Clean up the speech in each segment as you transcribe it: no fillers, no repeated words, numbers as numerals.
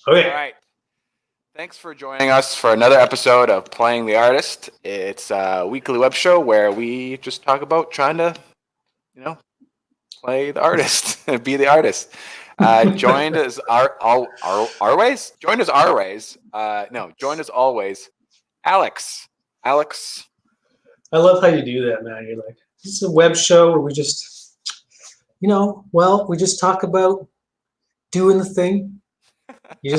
Okay. All right. Thanks for joining us for another episode of Playing the Artist. It's a weekly web show where we just talk about trying to, play the artist, be the artist. Joined as always. Joined as always. Joined as always. Alex. Alex. I love how you do that, man. You're like, this is a web show where we just, we just talk about doing the thing. You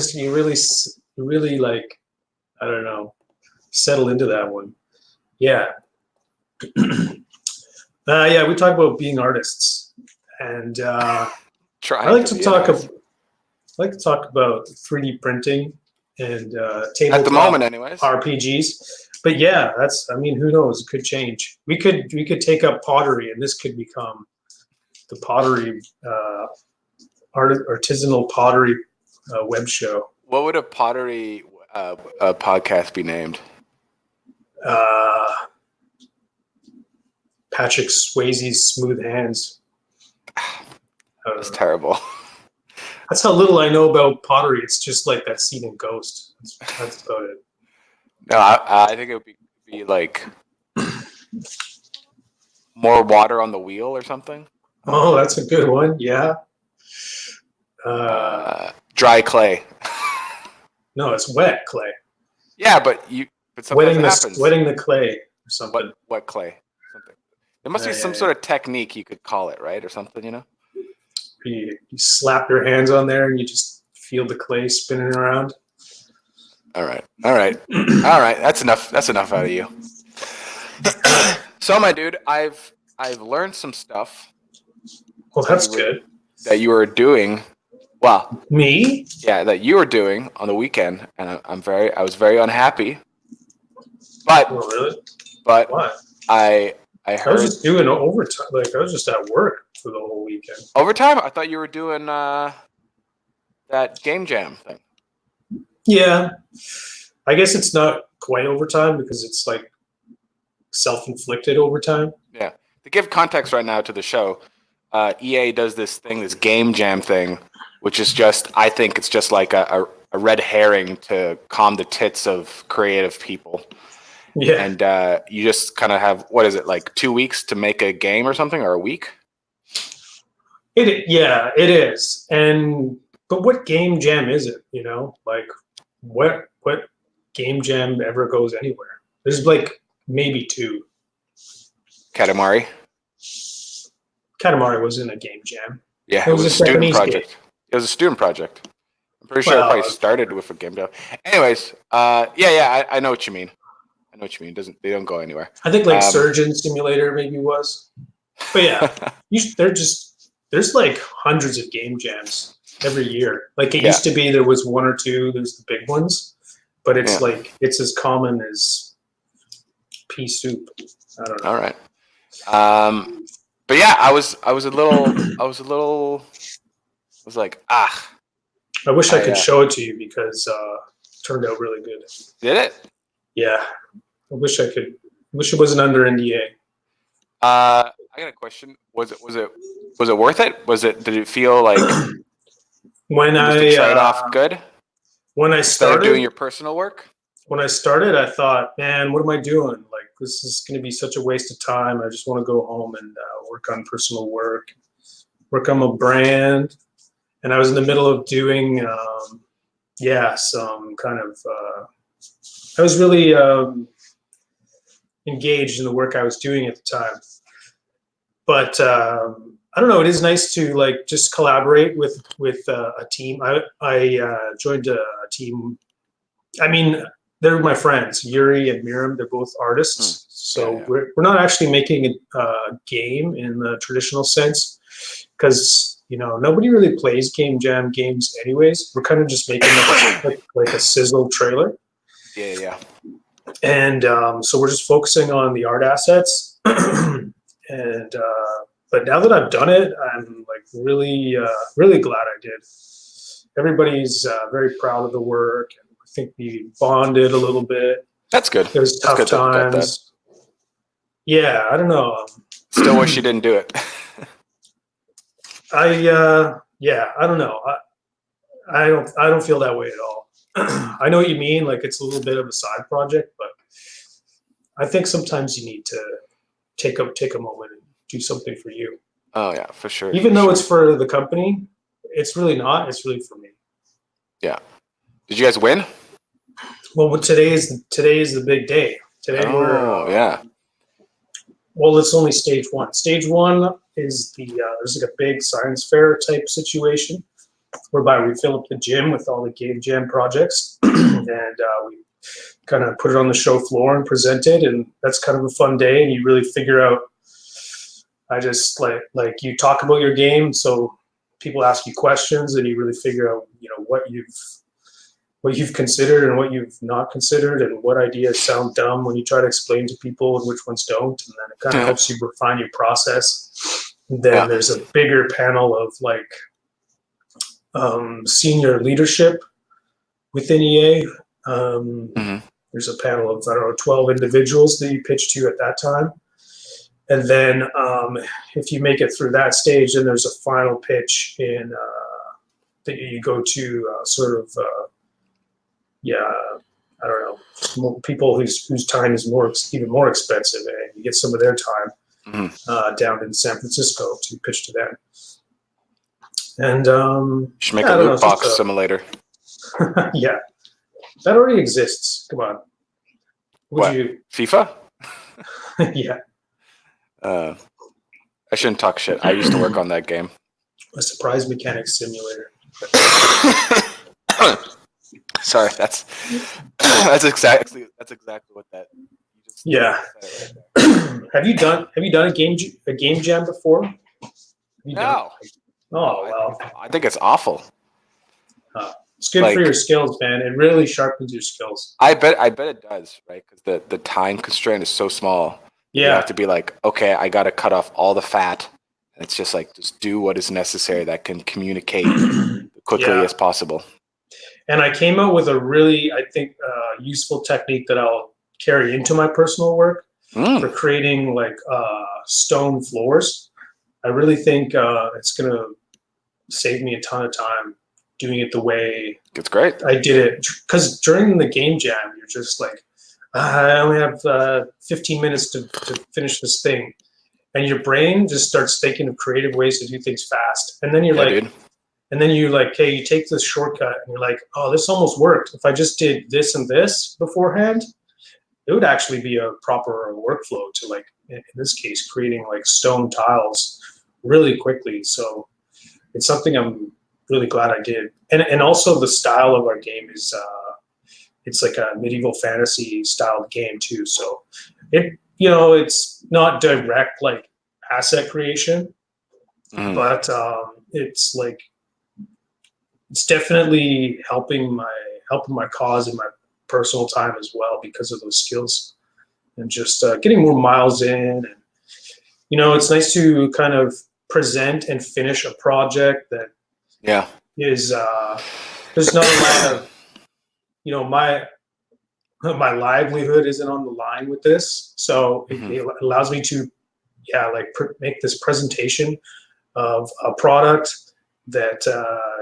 really like, I don't know, settle into that one. Yeah. Yeah, we talk about being artists. And I like to talk about 3D printing and at the moment, tabletop anyways. RPGs. But yeah, who knows? It could change. We could take up pottery, and this could become the pottery artisanal pottery web show. What would a pottery podcast be named? Patrick Swayze's Smooth Hands. That's terrible. That's how little I know about pottery. It's just like that scene in Ghost. That's about it. No, I think it would be like more water on the wheel or something. Oh, that's a good one. Yeah. Dry clay. No, it's wet clay. Yeah, but sometimes happens. Wetting the clay or something. What clay? Something. There must be some sort of technique you could call it, right, or something, You slap your hands on there and you just feel the clay spinning around. All right. That's enough out of you. So, my dude, I've learned some stuff. Well, that's good. That you were doing. Well, me? Yeah, that you were doing on the weekend, and I was very unhappy. But oh, really? But what? I heard I was just doing overtime. Like I was just at work for the whole weekend. Overtime? I thought you were doing that game jam thing. Yeah, I guess it's not quite overtime because it's like self-inflicted overtime. Yeah. To give context right now to the show, EA does this game jam thing, which is I think it's just like a red herring to calm the tits of creative people. Yeah. And you just kind of have, what is it, like 2 weeks to make a game or something, or a week? It is. But what game jam is it? Like what game jam ever goes anywhere? There's like maybe 2. Katamari. Katamari wasn't a game jam. Yeah, it was a student project. Game. It was a student project. I'm pretty sure it probably started with a game jam. Anyways, I know what you mean. They don't go anywhere. I think like Surgeon Simulator maybe was. But yeah, there's like hundreds of game jams every year. Like it used to be there was 1 or 2, there's the big ones. But it's like it's as common as pea soup. I don't know. All right. But yeah, I was like, I wish I could show it to you because it turned out really good. Did it? Yeah. I wish I could. Wish it wasn't under NDA. I got a question. Was it worth it? Did it feel like when I trade off good? When I started doing your personal work? When I started, I thought, man, what am I doing? Like, this is going to be such a waste of time. I just want to go home and work on personal work, work on my brand. And I was in the middle of doing, some kind of. I was really engaged in the work I was doing at the time. But I don't know. It is nice to like just collaborate with a team. I joined a team. I mean, they're my friends, Yuri and Miriam. They're both artists. So we're not actually making a game in the traditional sense because nobody really plays game jam games anyways. We're kind of just making like a sizzle trailer. Yeah. And so we're just focusing on the art assets. And but now that I've done it, I'm like really glad I did. Everybody's very proud of the work, and I think we bonded a little bit. That's good. There's tough times. Yeah, I don't know. Still wish you didn't do it. I don't know. I don't feel that way at all. I know what you mean. Like it's a little bit of a side project, but I think sometimes you need to take a moment and do something for you. Oh yeah, for sure. Even though it's for the company, it's really not. It's really for me. Yeah. Did you guys win? Well, today is the big day. Today we're yeah. well, it's only stage one. Stage one is there's like a big science fair type situation whereby we fill up the gym with all the game jam projects, and we kind of put it on the show floor and present it, and that's kind of a fun day. And you really figure out. I just like you talk about your game, so people ask you questions, and you really figure out what you've considered and what you've not considered, and what ideas sound dumb when you try to explain to people and which ones don't, and then it kind of helps you refine your process. And then there's a bigger panel of like senior leadership within EA. There's a panel of 12 individuals that you pitch to at that time. And then if you make it through that stage, then there's a final pitch in that you go to I don't know, people whose time is even more expensive, and you get some of their time down in San Francisco to pitch to them. And you should make a loot box simulator. Yeah, that already exists. Come on. What? FIFA? Yeah. I shouldn't talk shit. I used to work on that game. A surprise mechanics simulator. Sorry, that's exactly what that. Yeah. Have you done a game jam before? No. Oh well. I think it's awful. It's good for your skills, man. It really sharpens your skills. I bet it does, right? Because the time constraint is so small. Yeah. You have to be like, okay, I got to cut off all the fat. And it's just like, just do what is necessary that can communicate quickly as possible. And I came out with a really, I think, useful technique that I'll carry into my personal work for creating like stone floors. I really think it's going to save me a ton of time doing it the way it's great. I did it. Because during the game jam, you're just like, I only have 15 minutes to finish this thing. And your brain just starts thinking of creative ways to do things fast. And then you're hey, you take this shortcut and you're like, oh, this almost worked. If I just did this and this beforehand, it would actually be a proper workflow to, like, in this case, creating like stone tiles really quickly. So it's something I'm really glad I did. And also the style of our game is, it's like a medieval fantasy styled game too. So it's not direct like asset creation, but it's like, it's definitely helping my cause in my personal time as well because of those skills, and just getting more miles in. And it's nice to kind of present and finish a project that is there's not a lot of my livelihood isn't on the line with this, so it allows me to make this presentation of a product that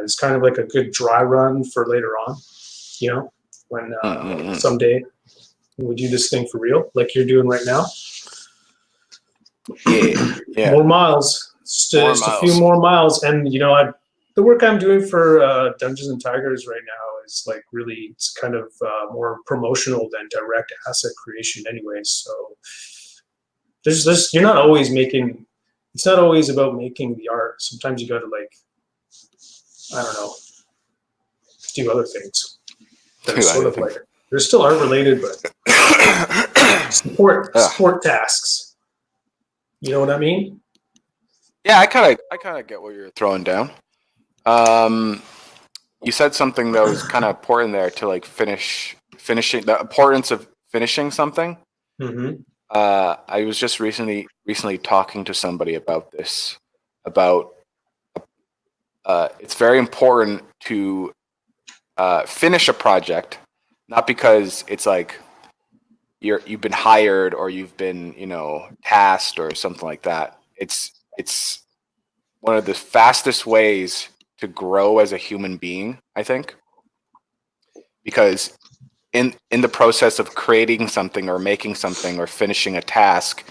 is kind of like a good dry run for later on, when someday we do this thing for real, like you're doing right now. Yeah. More miles, just a few more miles. And the work I'm doing for Dungeons and Tigers right now is like really, it's kind of more promotional than direct asset creation anyways. So there's you're not always making, it's not always about making the art. Sometimes you got to, like, I don't know, do other things. That's sort of like, they're still art related, but support tasks. You know what I mean? Yeah, I kind of get what you're throwing down. You said something that was kind of important there to, like, finishing the importance of finishing something. I was just recently talking to somebody about this. It's very important to finish a project, not because it's like you've been hired or you've been tasked or something like that. It's one of the fastest ways to grow as a human being, I think, because in the process of creating something or making something or finishing a task,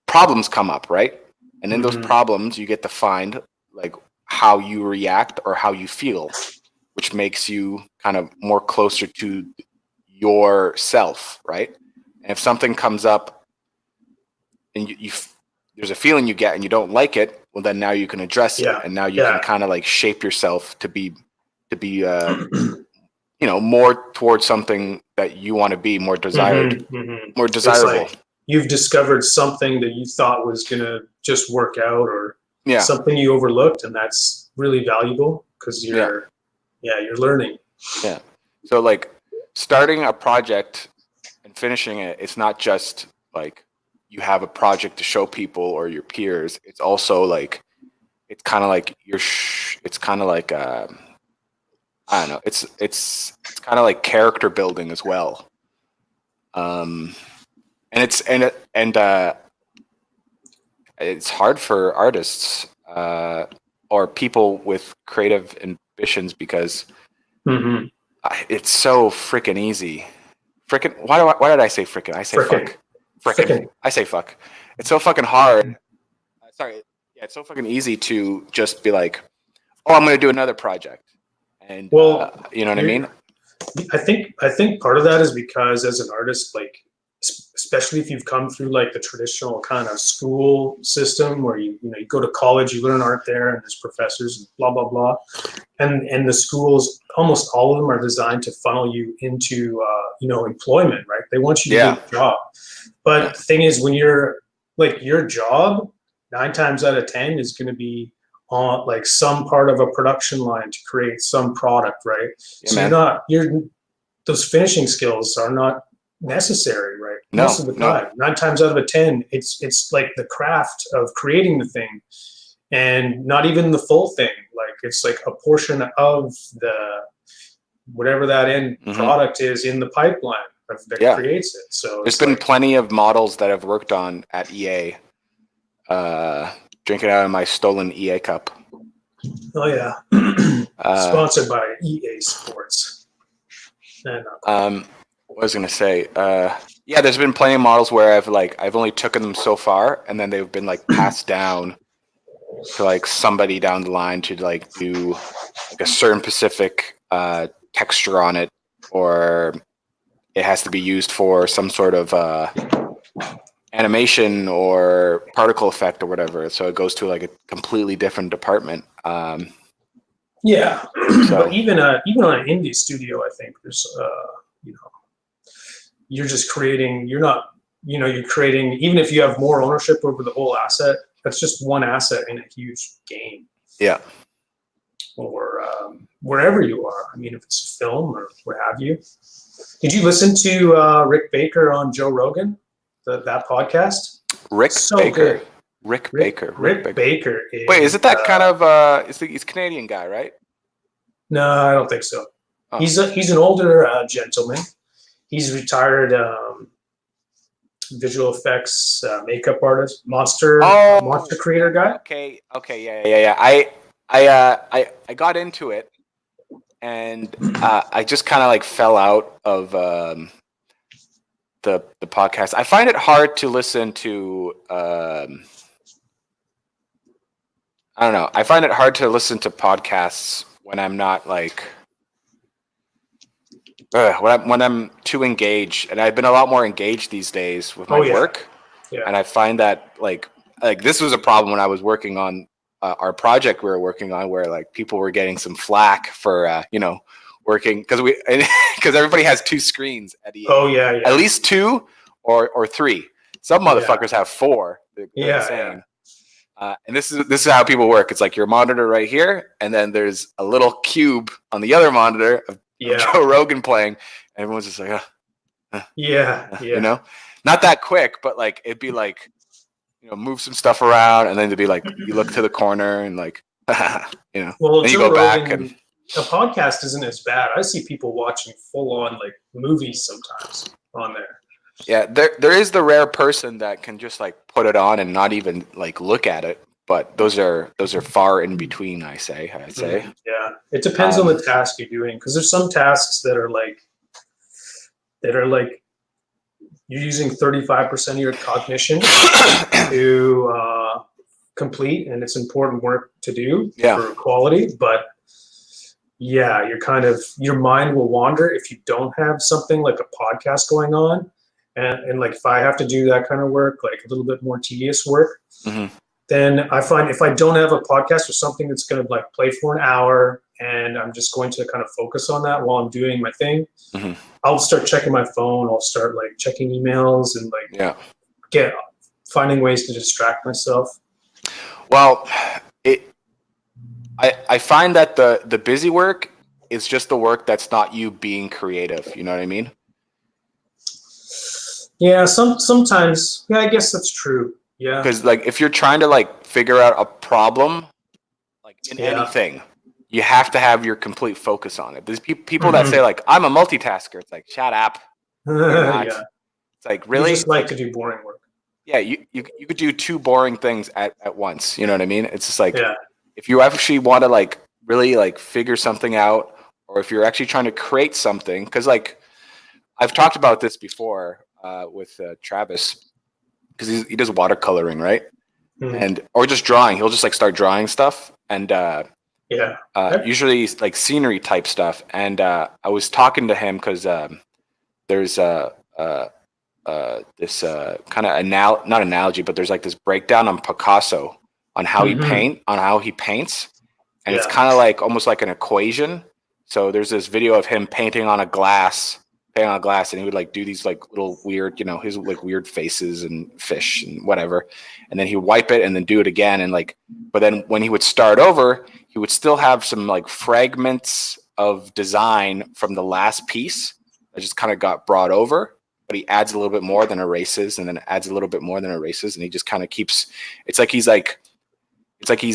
problems come up, right? And in those problems, you get to find like how you react or how you feel, which makes you kind of more closer to yourself, right? And if something comes up and there's a feeling you get and you don't like it, well, then now you can address it, and now you can kind of like shape yourself to be more towards something that you want to be, more desired, more desirable. It's like you've discovered something that you thought was gonna just work out, or something you overlooked, and that's really valuable because you're learning. Yeah. So like starting a project and finishing it, it's not just like you have a project to show people or your peers. It's also like, it's kind of like it's kind of like I don't know. It's kind of like character building as well. And it's hard for artists or people with creative ambitions because it's so freaking easy. Freaking, why did I say freaking? I say fuck. Freaking. I say fuck. It's so fucking hard. Sorry. Yeah, it's so fucking easy to just be like, oh, I'm going to do another project. And you know what I mean? I think part of that is because as an artist, like, especially if you've come through like the traditional kind of school system where you go to college, you learn art there, and there's professors and blah blah blah, and the schools, almost all of them are designed to funnel you into employment, right? They want you to do a job. But the thing is, when you're like, your job 9 times out of 10 is going to be on like some part of a production line to create some product, right? So those finishing skills are not necessary, right? Most of the time, 9 times out of 10, it's like the craft of creating the thing, and not even the full thing. Like, it's like a portion of the whatever that end product is in the pipeline that creates it. So there's been plenty of models that I've worked on at EA. Drinking out of my stolen EA cup. Oh yeah, sponsored by EA Sports. What was I gonna say? There's been plenty of models where I've only taken them so far, and then they've been like passed down to like somebody down the line to like do like a certain specific texture on it, or it has to be used for some sort of animation or particle effect or whatever. So it goes to like a completely different department. But even on an indie studio, I think there's you're just creating. You're creating. Even if you have more ownership over the whole asset, that's just one asset in a huge game. Yeah. Or wherever you are. I mean, if it's film or what have you. Did you listen to Rick Baker on Joe Rogan? That podcast? Rick Baker. Good. Rick Baker. Wait, is it that kind of? He's a Canadian guy, right? No, I don't think so. Oh. He's an older gentleman. He's retired visual effects makeup artist, monster creator guy. Okay, yeah. I got into it, and I just kind of like fell out of the podcast. I find it hard to listen to. I don't know. I find it hard to listen to podcasts when I'm not like when I'm too engaged, and I've been a lot more engaged these days with my work. Yeah. And I find that like this was a problem when I was working on our project we were working on, where like people were getting some flack for working because everybody has 2 screens at EA. Oh yeah. At least 2 or 3. Some motherfuckers have 4. They're insane. And this is how people work. It's like your monitor right here, and then there's a little cube on the other monitor of Joe Rogan playing. And everyone's just like, not that quick, but like it'd be like, move some stuff around, and then it'd be like you look to the corner and like, Well, then you go back and. A podcast isn't as bad. I see people watching full-on like movies sometimes on there. Yeah, there is the rare person that can just like put it on and not even like look at it. but those are far in between. I'd say. Yeah, it depends on the task you're doing, because there's some tasks that are like you're using 35% of your cognition to complete, and it's important work to do for quality. But yeah, your mind will wander if you don't have something like a podcast going on, and like if I have to do that kind of work, like a little bit more tedious work. Then I find if I don't have a podcast or something that's going to like play for an hour, and I'm just going to kind of focus on that while I'm doing my thing, I'll start checking my phone. I'll start like checking emails and like finding ways to distract myself. Well, I find that the busy work is just the work that's not you being creative. You know what I mean? Yeah, sometimes. Yeah, I guess that's true. Yeah. Because like if you're trying to like figure out a problem, like in anything, you have to have your complete focus on it. There's people that say like I'm a multitasker. It's like shut up. Yeah. It's like really you just like to do boring work. Yeah, you could do two boring things at once. You know what I mean? It's just like if you actually want to like really like figure something out, or if you're actually trying to create something, because like I've talked about this before with Travis, because he does watercoloring, right? And or just drawing. He'll just like start drawing stuff, and usually like scenery type stuff. And I was talking to him because there's this kind of not analogy, but there's like this breakdown on Picasso on how he paints, and it's kind of like almost like an equation. So there's this video of him painting on glass, and he would like do these like little weird, his like weird faces and fish and whatever, and then he would wipe it and then do it again, and like, but then when he would start over, he would still have some like fragments of design from the last piece that just kind of got brought over, but he adds a little bit more than erases, and then adds a little bit more than erases, and he just kind of keeps. It's like he's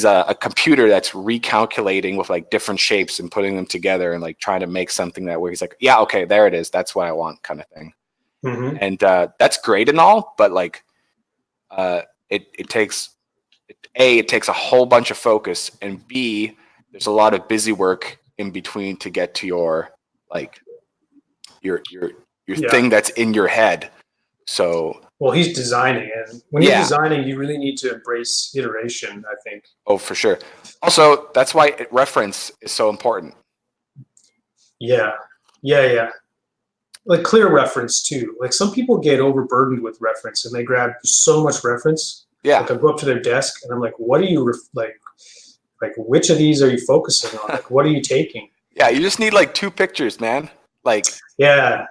a computer that's recalculating with like different shapes and putting them together and like trying to make something that where he's like, yeah, okay, there it is, that's what I want, kind of thing. And that's great and all, but like it takes a whole bunch of focus, and B, there's a lot of busy work in between to get to your like your thing that's in your head. So well, he's designing, and when you're designing, you really need to embrace iteration, I think. Oh, for sure. Also, that's why reference is so important. Yeah. Like clear reference too. Like some people get overburdened with reference, and they grab so much reference. Yeah. Like I go up to their desk, and I'm like, "What are you like? Which of these are you focusing on? Like, what are you taking?" Yeah, you just need like 2 pictures, man. Like. Yeah.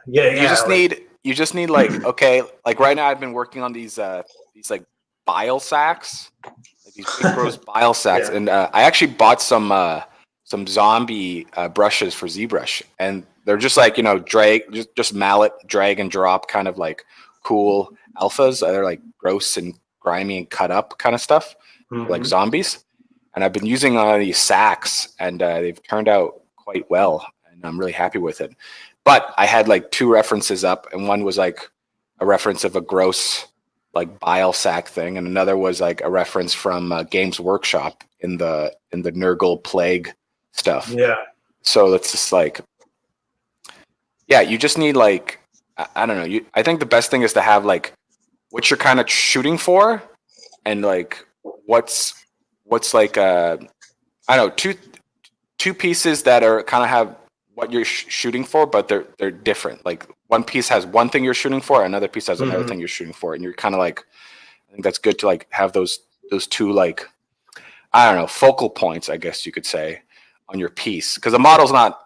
You just need like okay, like right now I've been working on these like bile sacks, like these big gross bile sacks, and I actually bought some zombie brushes for ZBrush, and they're just like just mallet drag and drop kind of like cool alphas. They're like gross and grimy and cut up kind of stuff, like zombies. And I've been using these sacks, and they've turned out quite well, and I'm really happy with it. But I had like 2 references up, and one was like a reference of a gross like bile sack thing, and another was like a reference from Games Workshop in the Nurgle plague stuff. Yeah. So it's just like, yeah, you just need like I don't know. I think the best thing is to have like what you're kind of shooting for, and like what's like I don't know, two pieces that are kind of have what you're shooting for, but they're different. Like one piece has one thing you're shooting for, another piece has another thing you're shooting for, and you're kind of like, I think that's good to like have those 2 like, I don't know, focal points, I guess you could say, on your piece, because a model's not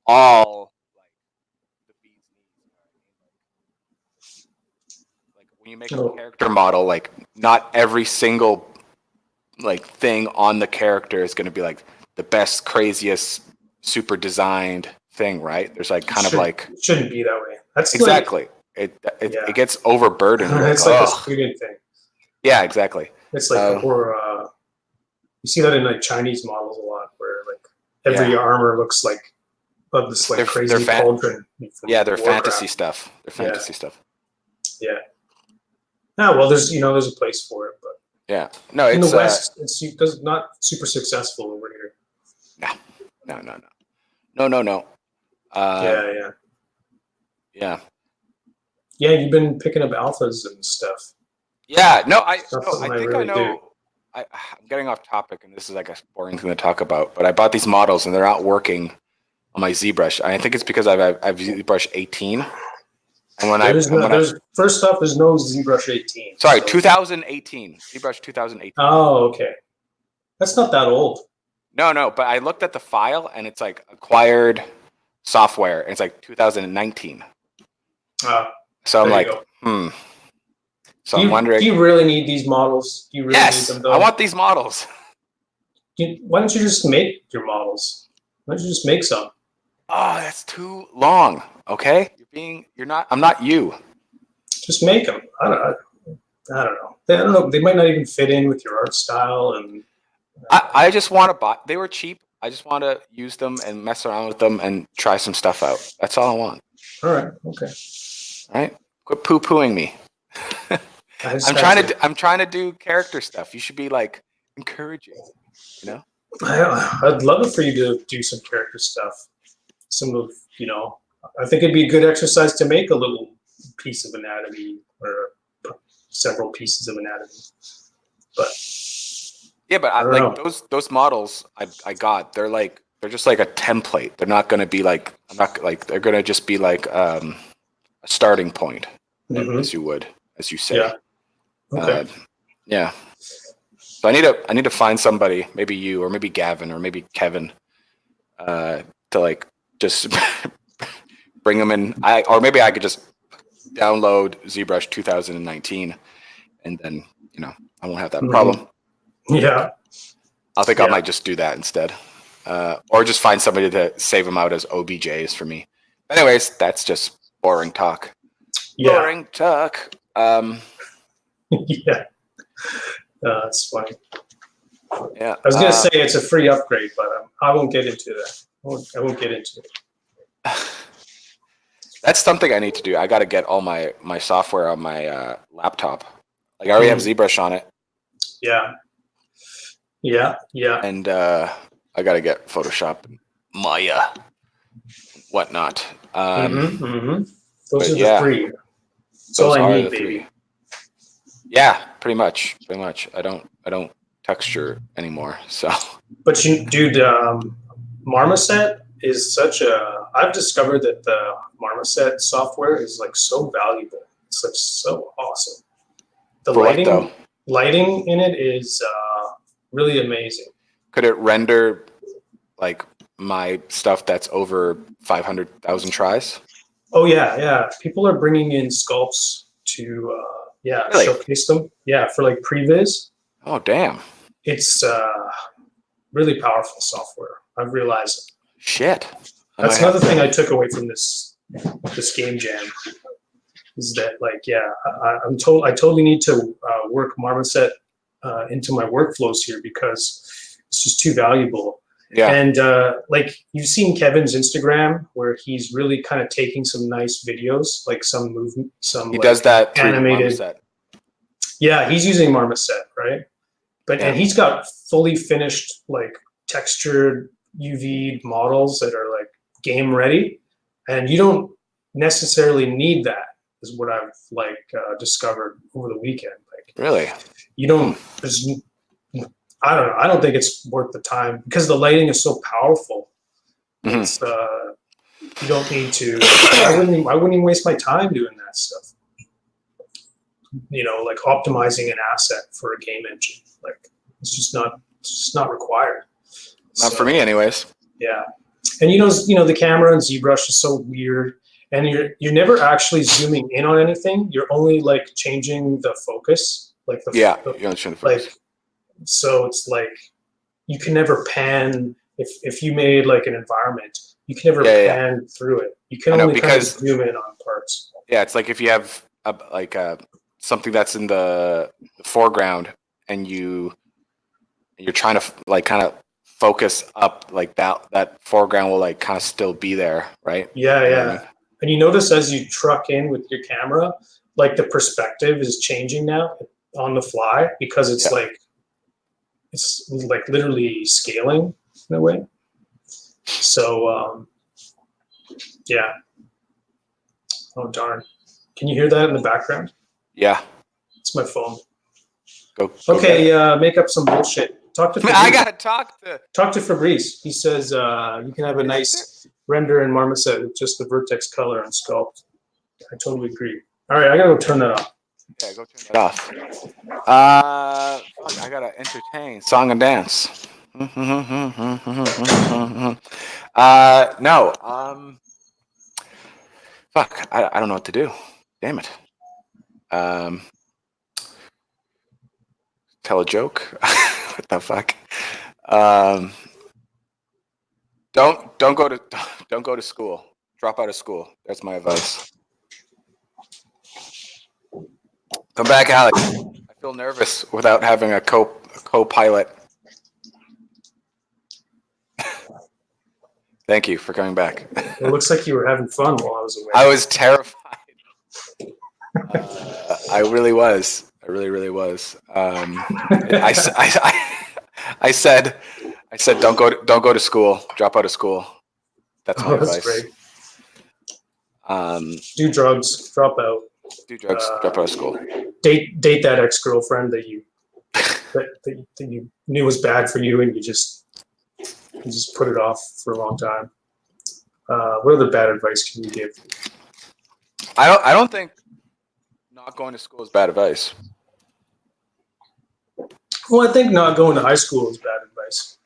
all like the bees need. Like when you make a character model, like not every single like thing on the character is going to be like the best, craziest, super designed thing, right? There's like kind of like it shouldn't be that way. That's exactly like, it gets overburdened. It's like a student thing. Yeah, exactly. It's like or you see that in like Chinese models a lot, where like every armor looks like of this like crazy cauldron. Yeah, they're fantasy stuff. They're fantasy stuff. Yeah. Yeah, well, there's a place for it, but Yeah. No, In the it's West, it's not super successful over here. no. Yeah. Yeah. Yeah, you've been picking up alphas and stuff. Yeah. No, That's something I think I really do. know. I'm getting off topic, and this is like a boring thing to talk about. But I bought these models, and they're not working on my ZBrush. I think it's because I've ZBrush 18, and First off, there's no ZBrush 18. sorry, So. 2018 ZBrush 2018. Oh, okay. That's not that old. No, but I looked at the file, and it's like acquired software, and it's like 2019. So I'm like, So I'm wondering. Do you really need these models? Do you really need them, though? I want these models. Why don't you just make your models? Why don't you just make some? Oh, that's too long. Okay, I'm not you. Just make them. I don't know. They might not even fit in with your art style, and I just want to buy. They were cheap. I just want to use them and mess around with them and try some stuff out. That's all I want. All right. Okay. All right. Quit poo-pooing me. I'm trying to do character stuff. You should be like encouraging. You know. I'd love it for you to do some character stuff. I think it'd be a good exercise to make a little piece of anatomy or several pieces of anatomy. But yeah, but those models I got, they're just like a template. They're not going to be like they're going to just be like a starting point, as you say. Yeah. Okay. Yeah. So I need to find somebody, maybe you or maybe Gavin or maybe Kevin, to like just bring them in. Or maybe I could just download ZBrush 2019, and then I won't have that problem. Yeah. I might just do that instead, or just find somebody to save them out as OBJs for me. Anyways, that's just boring talk. Yeah. Boring talk. Yeah. That's funny. Yeah. I was gonna say it's a free upgrade, but I won't get into that. I won't get into it. That's something I need to do. I got to get all my software on my laptop. Like I already have ZBrush on it. Yeah. And I got to get Photoshop, and Maya, whatnot. Those are the three. That's all I need, baby. Yeah, pretty much. I don't texture anymore. So. But dude, Marmoset is such a. I've discovered that the Marmoset software is like so valuable. It's like so awesome. The lighting in it is really amazing. Could it render like my stuff that's over 500,000 tries? Oh yeah. People are bringing in sculpts to really? Showcase them. Yeah, for like previs. Oh damn! It's really powerful software. I've realized. Shit. That's another thing I took away from this game jam. Is that I totally need to work Marmoset into my workflows here because it's just too valuable. Yeah. And you've seen Kevin's Instagram where he's really kind of taking some nice videos, like some movement, he does that animated. Yeah, he's using Marmoset, right? And he's got fully finished like textured UV models that are like game ready, and you don't necessarily need that. Is what I've discovered over the weekend. Like, really, you don't. I don't know. I don't think it's worth the time because the lighting is so powerful. Mm-hmm. It's you don't need to. I wouldn't even waste my time doing that stuff. Like optimizing an asset for a game engine. Like it's just not required. Not for me, anyways. Yeah, and the camera in ZBrush is so weird. And you're never actually zooming in on anything. You're only like changing the focus, like you're only changing the focus. So it's like you can never pan if you made like an environment, you can never pan through it. You can only kind of zoom in on parts. Yeah, it's like if you have something that's in the foreground and you're trying to like kind of focus up, like that foreground will like kind of still be there, right? Yeah. And you notice as you truck in with your camera, like the perspective is changing now. on the fly because it's like literally scaling in a way. So yeah. Oh darn! Can you hear that in the background? Yeah. It's my phone. Go okay, make up some bullshit. Talk to Fabrice. I gotta talk to Fabrice. He says you can have a nice render in Marmoset with just the vertex color and sculpt. I totally agree. All right, I gotta go turn that off. Yeah, go turn that off. Fuck, I gotta entertain song and dance. No. Fuck, I don't know what to do. Damn it. Tell a joke. What the fuck? Don't go to school. Drop out of school. That's my advice. Come back, Alex. I feel nervous without having a co-pilot. Thank you for coming back. It looks like you were having fun while I was away. I was terrified. I really was. I really was. I said, don't go to school. Drop out of school. That's my advice. Great. Do drugs. Drop out. Do drugs. Drop out of school. Date that ex-girlfriend that you knew was bad for you, and you just put it off for a long time. What other bad advice can you give? I don't think not going to school is bad advice. Well, I think not going to high school is bad advice.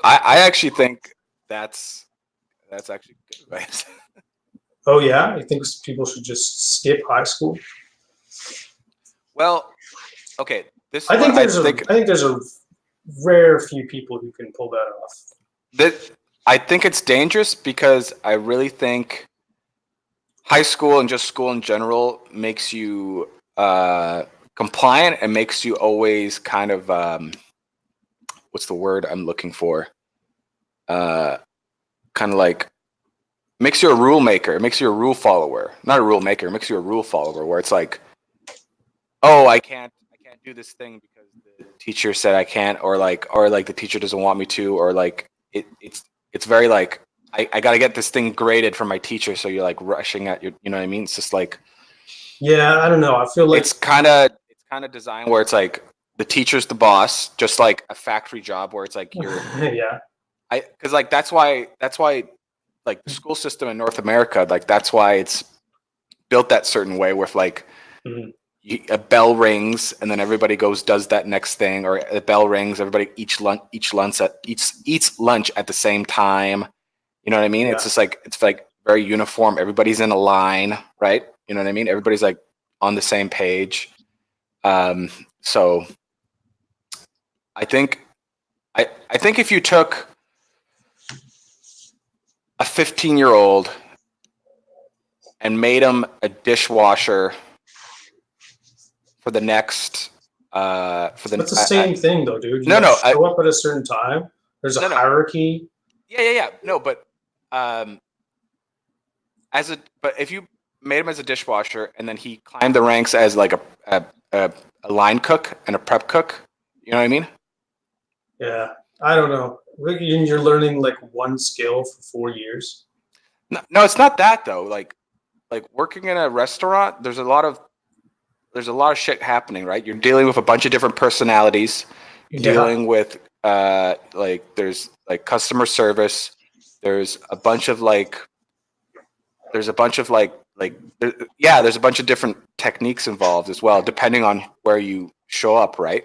I actually think that's actually good advice. Oh yeah, you think people should just skip high school? Well, okay. I think there's a rare few people who can pull that off. I think it's dangerous because I really think high school and just school in general makes you compliant and makes you always kind of what's the word I'm looking for? Kind of like makes you a rule maker. It makes you a rule follower. Not a rule maker. It makes you a rule follower where it's like, oh, I can't do this thing because the teacher said I can't, or like the teacher doesn't want me to, or like it's very like I got to get this thing graded from my teacher, so you're like rushing at your, you know what I mean? It's just like, yeah, I don't know. I feel like it's kind of designed where it's like the teacher's the boss, just like a factory job where it's like you're yeah. Because like that's why like the school system in North America, like that's why it's built that certain way with like a bell rings and then everybody does that next thing, or a bell rings, everybody eats lunch at the same time. You know what I mean? Yeah. It's like very uniform. Everybody's in a line, right? You know what I mean? Everybody's like on the same page. So I think if you took a 15-year-old and made him a dishwasher for the next That's the same thing though, dude. You show up at a certain time. There's a hierarchy. Yeah. No, but if you made him as a dishwasher and then he climbed the ranks as like a line cook and a prep cook, you know what I mean? Yeah, I don't know. You're learning like one skill for 4 years. No, it's not that though. Like working in a restaurant, there's a lot of shit happening, right? You're dealing with a bunch of different personalities. You're dealing with there's like customer service. There's a bunch of there's a bunch of different techniques involved as well, depending on where you show up, right?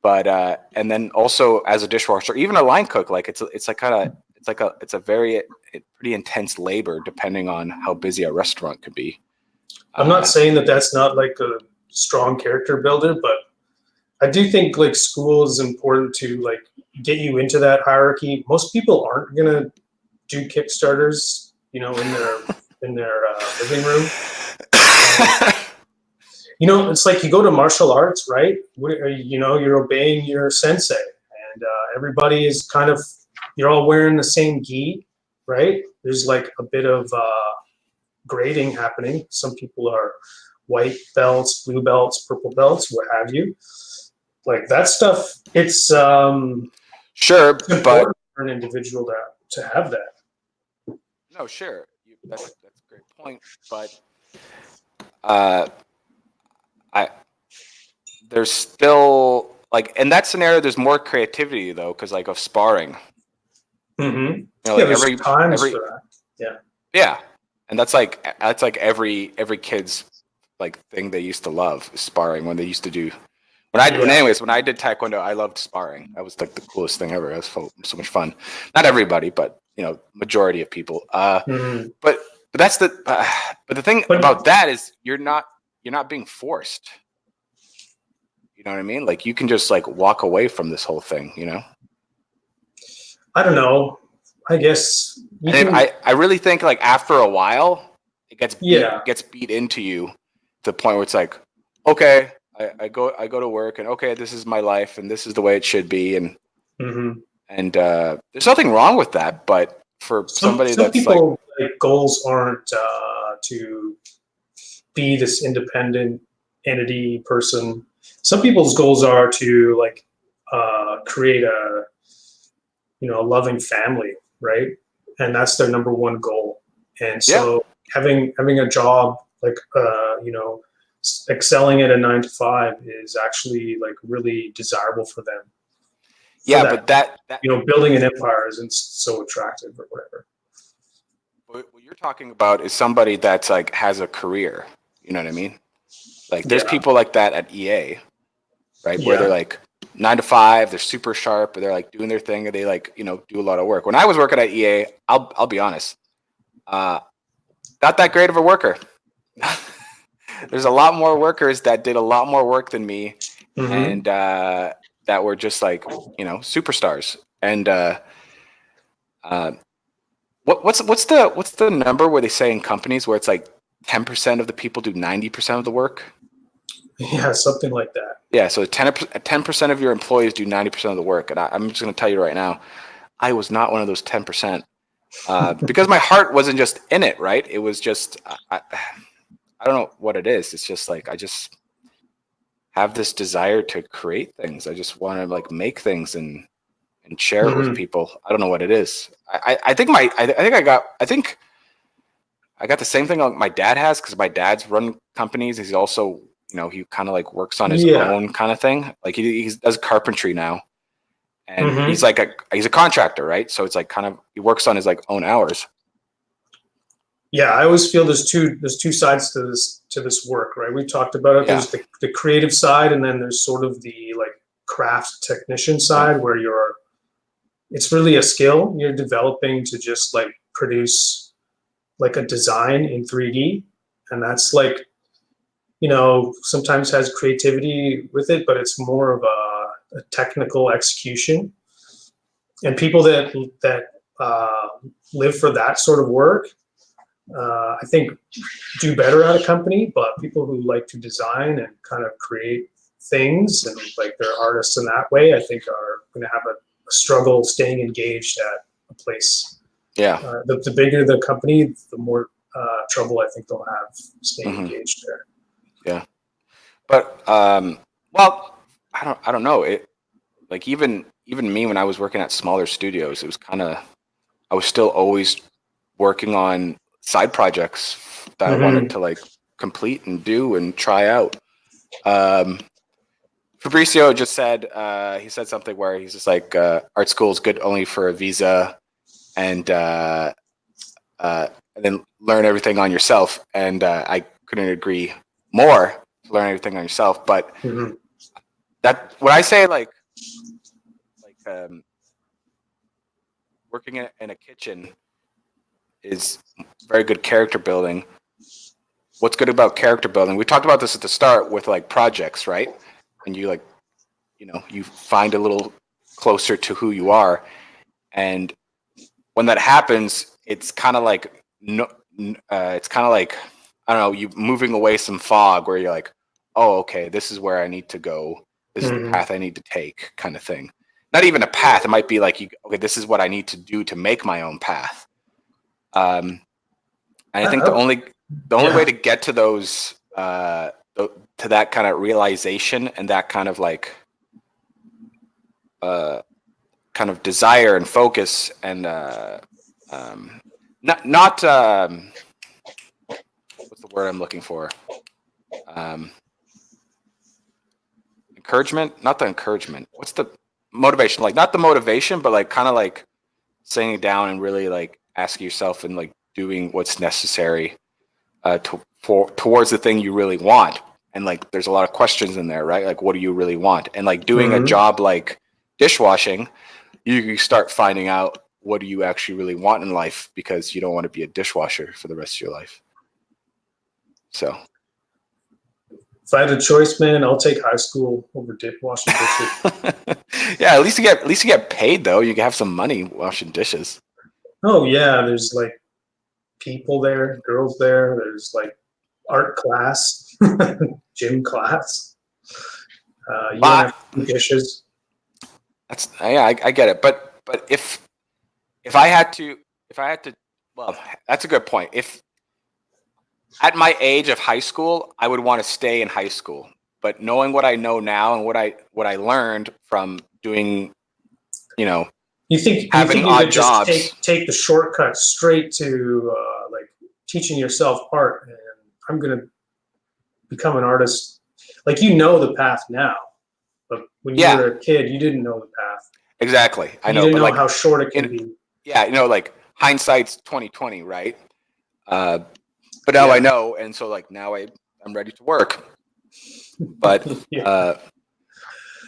But and then also as a dishwasher, even a line cook, like it's a very pretty intense labor depending on how busy a restaurant could be. I'm not saying that that's not like a strong character builder, but I do think like school is important to like get you into that hierarchy. Most people aren't gonna do Kickstarters, you know, in their living room. You know, it's like you go to martial arts, right? You know, you're obeying your sensei, and everybody is kind of, you're all wearing the same gi, right? There's like a bit of grading happening. Some people are white belts, blue belts, purple belts, what have you. Like that stuff, it's Sure, it's but important for an individual to have that. no, sure, that's a great point. But uh, I there's still like in that scenario, there's more creativity though, because like of sparring. Mm-hmm. You know, Yeah, like there's times for that. Yeah. yeah, and that's like every kid's like thing they used to love is sparring when they used to do. When I did taekwondo, I loved sparring. That was like the coolest thing ever. It was so much fun. Not everybody, but majority of people. Mm-hmm. But that's but the thing But about that is you're not being forced. You know what I mean? Like you can just like walk away from this whole thing. I don't know. I guess you And can. I really think like after a while, Yeah. it gets beat into you to the point where it's like, okay, I go to work and okay, this is my life and this is the way it should be Mm-hmm. and there's nothing wrong with that, but for somebody Some that's like people like goals aren't to be this independent entity person. Some people's goals are to like create a loving family, right? And that's their number one goal. And yeah so having a job like excelling at a 9 to 5 is actually like really desirable for them. For yeah, that, but that building an empire isn't so attractive or whatever. what you're talking about is somebody that's like has a career. You know what I mean? Like there's Yeah, people like that at EA, right? Where they're yeah, like 9 to 5, they're super sharp, they're like doing their thing, and they like do a lot of work. When I was working at EA, I'll be honest, uh, not that great of a worker. There's a lot more workers that did a lot more work than me, mm-hmm. and that were just like superstars. And uh, what's the number where they say in companies where it's like 10% of the people do 90% of the work? Yeah, something like that. Yeah, so 10% of your employees do 90% of the work, and I'm just going to tell you right now, I was not one of those 10%, because my heart wasn't just in it, right? It was just I don't know what it is. It's just like I just have this desire to create things. I just want to like make things and share it with Mm-hmm. people. I don't know what it is. I think I got the same thing like my dad has, because my dad's run companies. He's also he kind of like works on his Yeah. own kind of thing. Like he does carpentry now, and Mm-hmm. he's a contractor, right? So it's like kind of he works on his like own hours. Yeah, I always feel there's two sides to this work, right? We talked about it. Yeah, There's the creative side, and then there's sort of the like craft technician yeah, side where it's really a skill you're developing to just like produce like a design in 3D, and that's like sometimes has creativity with it, but it's more of a technical execution. And people that live for that sort of work, I think, do better at a company. But people who like to design and kind of create things and like they're artists in that way, I think are going to have a struggle staying engaged at a place. yeah. The bigger the company, the more trouble I think they'll have staying Hmm. engaged there. Yeah. But well, I don't know. It like even me when I was working at smaller studios, it was kind of I was still always working on side projects that I wanted Mm-hmm. to like complete and do and try out. Um, Fabricio just said he said something where he's just like art school is good only for a visa and then learn everything on yourself. And I couldn't agree more. To learn everything on yourself, but Mm-hmm. that when I say like working in a kitchen is very good character building. What's good about character building? We talked about this at the start with like projects, right? And you like, you find a little closer to who you are, and when that happens, it's kind of like no, it's kind of like I don't know, you moving away some fog where you're like, oh, okay, this is where I need to go. This is the Mm-hmm. path I need to take, kind of thing. Not even a path. It might be like, okay, this is what I need to do to make my own path. And I think the only way Yeah. to get to those to that kind of realization and that kind of like kind of desire and focus and not what's the word I'm looking for? Encouragement, not the encouragement. What's the motivation? Like not the motivation, but like kind of like sitting down and really like asking yourself and like doing what's necessary towards the thing you really want. And like there's a lot of questions in there, right? Like what do you really want? And like doing a job like dishwashing, you start finding out what do you actually really want in life, because you don't want to be a dishwasher for the rest of your life. So if I had a choice, man, I'll take high school over washing dishes. yeah, at least you get paid though. You can have some money washing dishes. Oh yeah, there's like people there, girls there. There's like art class, gym class. You don't have to do dishes. That's I get it. But if I had to, well, that's a good point. If at my age of high school, I would want to stay in high school. But knowing what I know now and what I learned from doing, you think having you odd could just jobs, take the shortcut straight to like teaching yourself art, and I'm gonna become an artist. Like the path now, but when you were a kid, you didn't know the path. Exactly, I know. You didn't but know like, how short it can be. Yeah, like hindsight's 2020, right? But now I know, and so like now I'm ready to work. But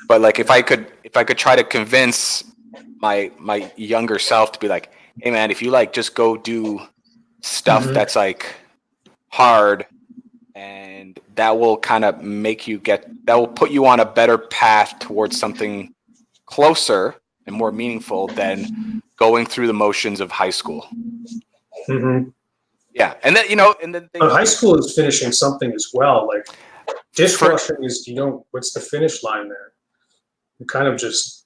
but like if I could try to convince my younger self to be like, hey man, if you like just go do stuff that's like hard, and that will kind of that will put you on a better path towards something closer and more meaningful than going through the motions of high school. Yeah, and then but high school is finishing something as well. Like dishwashing is what's the finish line there? You're kind of just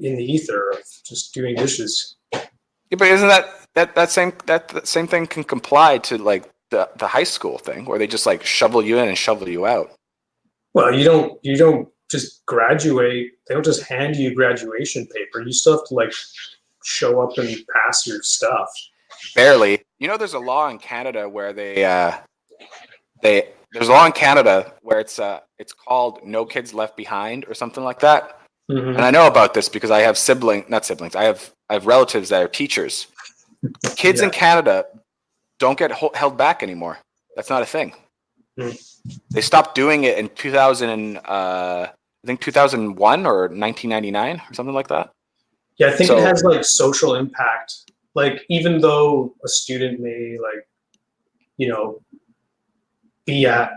in the ether of just doing dishes. Yeah, but isn't that same thing can apply to like the high school thing where they just like shovel you in and shovel you out? Well, you don't just graduate. They don't just hand you graduation paper. You still have to like show up and pass your stuff. Barely. There's a law in Canada where there's a law in Canada where it's called No Kids Left Behind or something like that. And I know about this because I have not siblings. I have relatives that are teachers. Kids in Canada don't get held back anymore. That's not a thing. They stopped doing it in 2001 or 1999 or something like that. Yeah, I think it has like social impact. Like even though a student may like, be at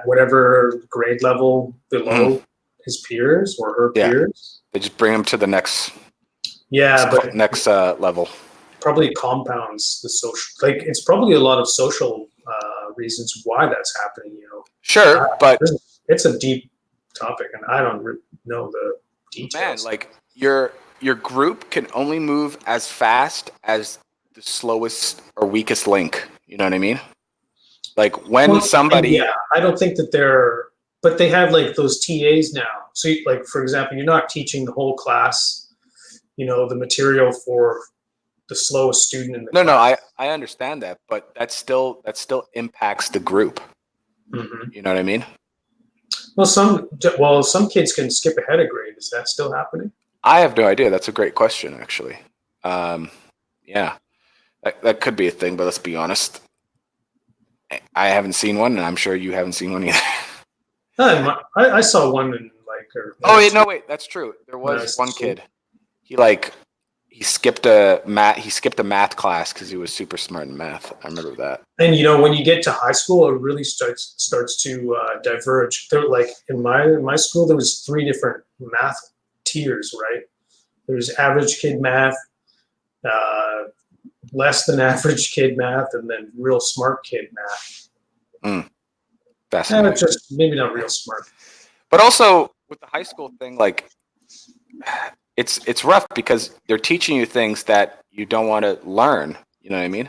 whatever grade level below his peers or her peers, they just bring them to the next level. Probably compounds the social. Like it's probably a lot of social reasons why that's happening. Sure, but it's a deep topic, and I don't know the details. Man, like your group can only move as fast as the slowest or weakest link. You know what I mean? Like when somebody, I don't think that but they have like those TAs now. So like, for example, you're not teaching the whole class, the material for the slowest student in the class. No, I understand that, but that still impacts the group. You know what I mean? Well, some kids can skip ahead a grade. Is that still happening? I have no idea. That's a great question, actually. Yeah, that could be a thing, but let's be honest. I haven't seen one, and I'm sure you haven't seen one either. I saw one in like. Wait, that's true. There was one kid. He skipped a math class because he was super smart in math. I remember that. And when you get to high school, it really starts to diverge. There, like in my school, there was 3 different math tiers, right? There was average kid math, less than average kid math, and then real smart kid math. Fascinating. Just maybe not real smart. But also with the high school thing, like it's rough because they're teaching you things that you don't want to learn. You know what I mean?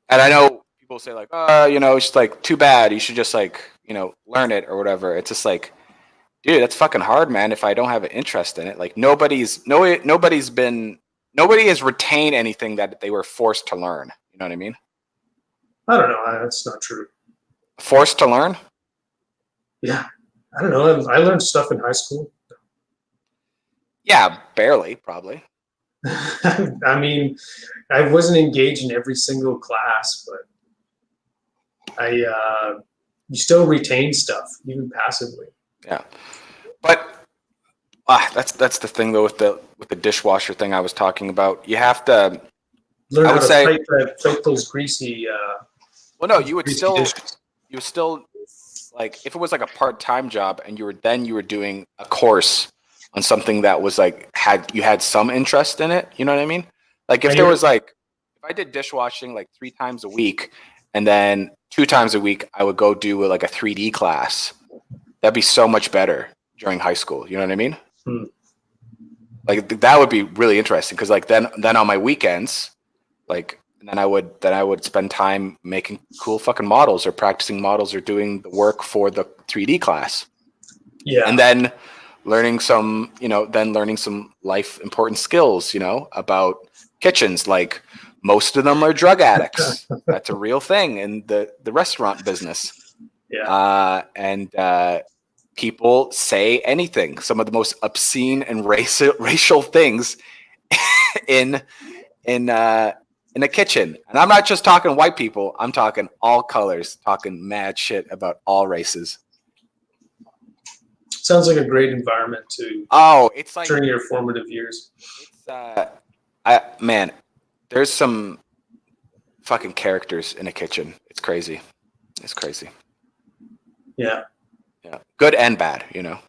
And I know people say like, it's just like too bad. You should just like, learn it or whatever. It's just like, dude, that's fucking hard, man. If I don't have an interest in it, like nobody has retained anything that they were forced to learn. You know what I mean? I don't know. That's not true. Forced to learn? Yeah. I don't know. I learned stuff in high school. Yeah, barely, probably. I mean, I wasn't engaged in every single class, but you still retain stuff, even passively. Yeah, but that's the thing though with the dishwasher thing I was talking about. You have to learn I how would to say fight those greasy. well, no, you would greasy still dishes. like if it was like a part-time job and you were doing a course on something that was like you had some interest in it. You know what I mean? Like if there was like if I did dishwashing like 3 times a week and then 2 times a week I would go do like a 3D class. That'd be so much better during high school. You know what I mean? Hmm. Like that would be really interesting because like then on my weekends, like then I would spend time making cool fucking models or practicing models or doing the work for the 3D class. Yeah. And then learning some life important skills, about kitchens. Like most of them are drug addicts. That's a real thing in the restaurant business. Yeah. And people say anything. Some of the most obscene and racial things in a kitchen. And I'm not just talking white people. I'm talking all colors, talking mad shit about all races. Sounds like a great environment to it's like during your formative years. It's man, there's some fucking characters in a kitchen. It's crazy. It's crazy. Yeah. Yeah. Good and bad, yeah.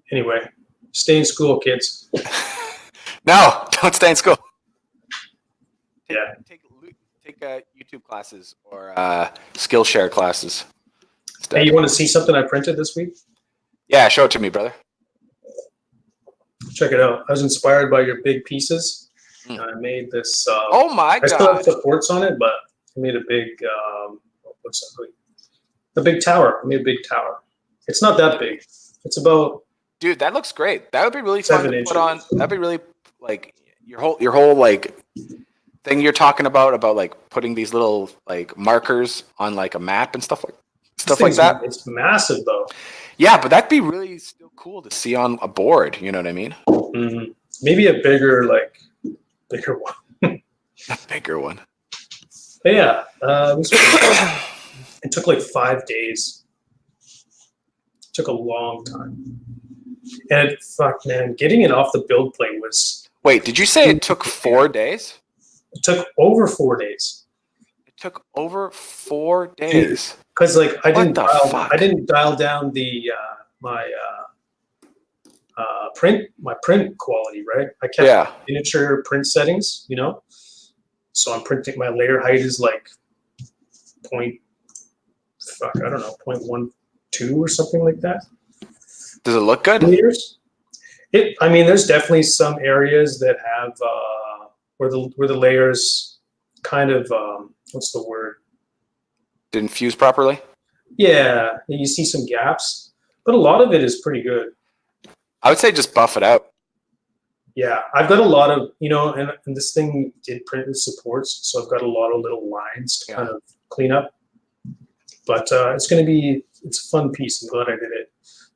Anyway, stay in school, kids. No, don't stay in school. Take YouTube classes or Skillshare classes. Hey, you want to see something I printed this week? Yeah, show it to me, brother. Check it out. I was inspired by your big pieces. I made this. Oh my god! I still have supports on it, but I made a big. Looks like a big tower. I made a big tower. It's not that big. It's about. Dude, that looks great. That would be really fun to put on. That'd be really like your whole like thing you're talking about like putting these little like markers on like a map and stuff like that. It's massive though. Yeah, but that'd be really still cool to see on a board. You know what I mean? Mm-hmm. Maybe a bigger one. A bigger one. But yeah, it took like 5 days. It took a long time. And man, getting it off the build plate was. Wait, did you say it took 4 days? It took over 4 days. It took over 4 days. Because like I didn't dial down the my print quality, right? I kept miniature print settings, So I'm printing. My layer height is like 0.12 or something like that. Does it look good? Meters. I mean, there's definitely some areas that have where the layers kind of what's the word? Didn't fuse properly? Yeah, you see some gaps, but a lot of it is pretty good. I would say just buff it out. Yeah, I've got a lot of, and this thing did print with supports, so I've got a lot of little lines to kind of clean up. But it's a fun piece. I'm glad I did it.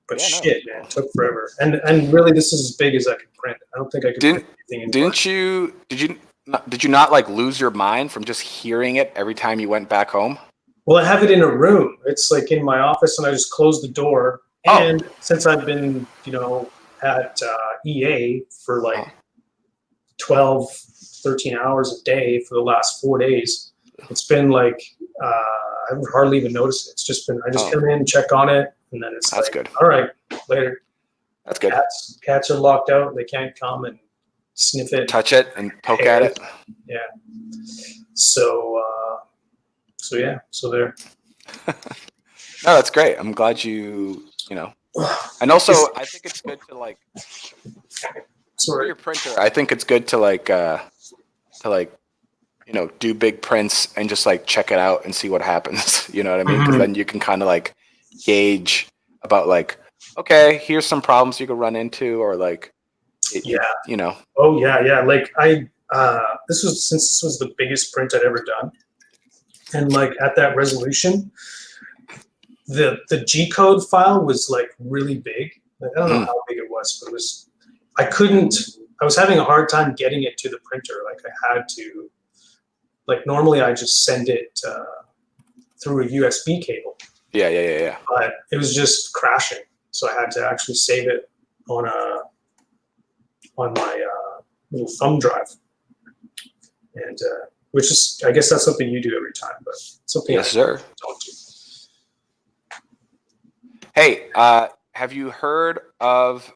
But man, it took forever. And really, this is as big as I could print. I don't think I could print anything in Did you not like lose your mind from just hearing it every time you went back home? Well, I have it in a room. It's like in my office, and I just close the door. And since I've been, at EA for like 12, 13 hours a day for the last 4 days, it's been like I would hardly even notice it. It's just been I just come in, check on it, and then it's That's good. All right, later. That's good. Cats are locked out. They can't come and sniff it, touch it, and poke at it. Yeah. So there. No, that's great. I'm glad you and also I think it's good to like for your printer. I think it's good to like do big prints and just like check it out and see what happens. You know what I mean? Because then you can kind of like gauge about like, okay, here's some problems you could run into, or like, Oh yeah. Like this was the biggest print I'd ever done, and like at that resolution, the G code file was like really big. Like, I don't know how big it was, but it was. I was having a hard time getting it to the printer. Like I had to. Like normally, I just send it through a USB cable. Yeah. But it was just crashing, so I had to actually save it on my little thumb drive, and which is, I guess that's something you do every time, but something Yes, sir. Don't do. Hey, have you heard of?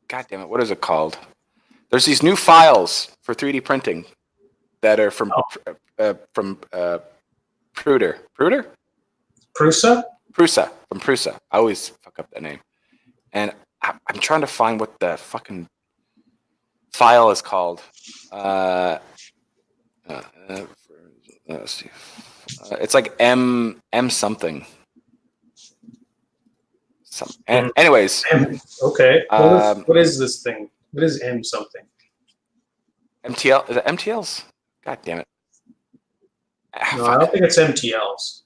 God damn it! What is it called? There's these new files for 3D printing that are from Pruder. Prusa? Prusa, from Prusa. I always fuck up that name. And I'm trying to find what the fucking file is called. Let's see. It's like M something. Anyways. Okay. What is this thing? What is M something? MTL? Is it MTLs? God damn it. No, I don't think it's MTLs.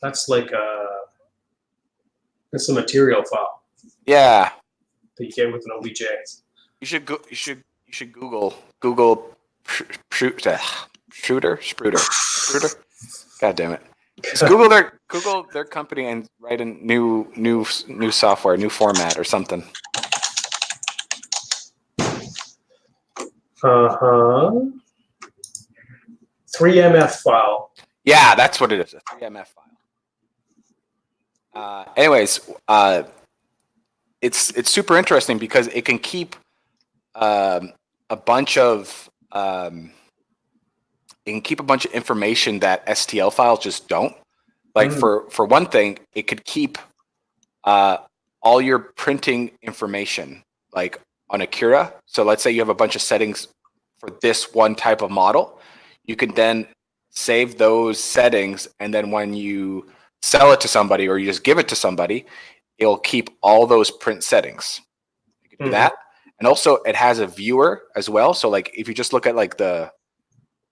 That's like it's a material file. Yeah. That you get with an OBJ. You should Google Spruder. God damn it. Just Google their company and write in new software, new format or something. 3MF file. Yeah, that's what it is. A 3MF file. Anyways, it's super interesting because it can keep a bunch of information that STL files just don't. Like for one thing, it could keep all your printing information like on a Cura. So let's say you have a bunch of settings for this one type of model. You can then save those settings, and then when you sell it to somebody or you just give it to somebody, it'll keep all those print settings. You can do that. And also it has a viewer as well. So like if you just look at like the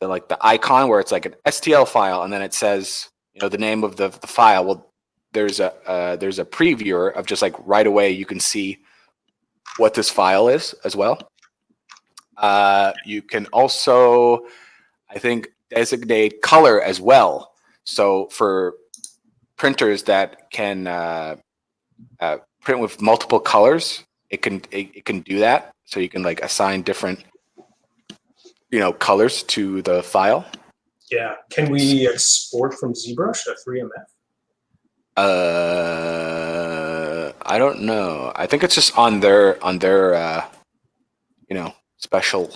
icon where it's like an STL file and then it says, the name of the file, well, there's a previewer of just like right away you can see what this file is as well. You can also, I think, designate color as well. So for printers that can print with multiple colors, it can do that. So you can like assign different colors to the file. Yeah. Can we export from ZBrush a 3MF? I don't know. I think it's just on their special,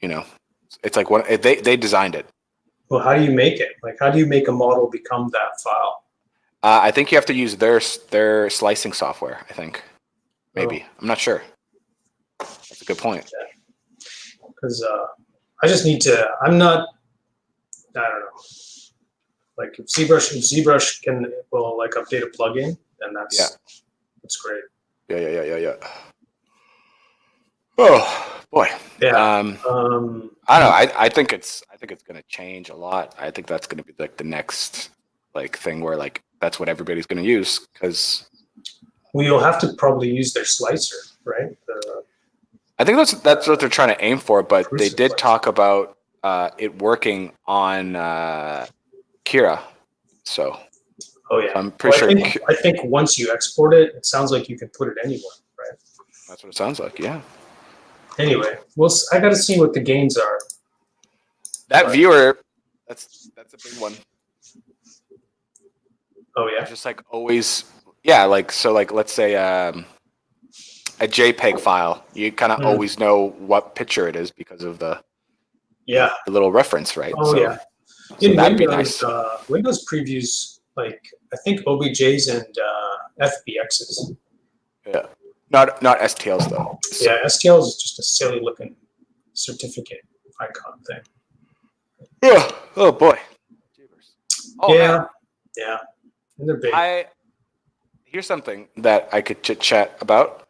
it's like what they designed it. Well, how do you make it? Like, how do you make a model become that file? I think you have to use their slicing software, I think. Maybe. I'm not sure. That's a good point. Because I just need to, I don't know. Like if ZBrush will like update a plugin, then that's great. Yeah. Oh boy. Yeah. I don't know. I think it's gonna change a lot. I think that's gonna be like the next like thing where like that's what everybody's gonna use, because you'll have to probably use their slicer, right? I think that's what they're trying to aim for, but they did talk about it working on Kira. So I'm pretty sure. I think once you export it, it sounds like you can put it anywhere, right? That's what it sounds like. Yeah. Anyway, I got to see what the gains are. That viewer, that's a big one. Oh yeah. It's just like always, yeah. Like so, like let's say a JPEG file, you kind of always know what picture it is because of the little reference, right? Oh so, yeah. So that'd be nice. Windows previews, like I think OBJs and FBXs. Yeah. Not STLs though. Yeah, STL is just a silly looking certificate icon thing. Oh boy. Jeebers. Oh man. Yeah, and they're big. Here's something that I could chit chat about.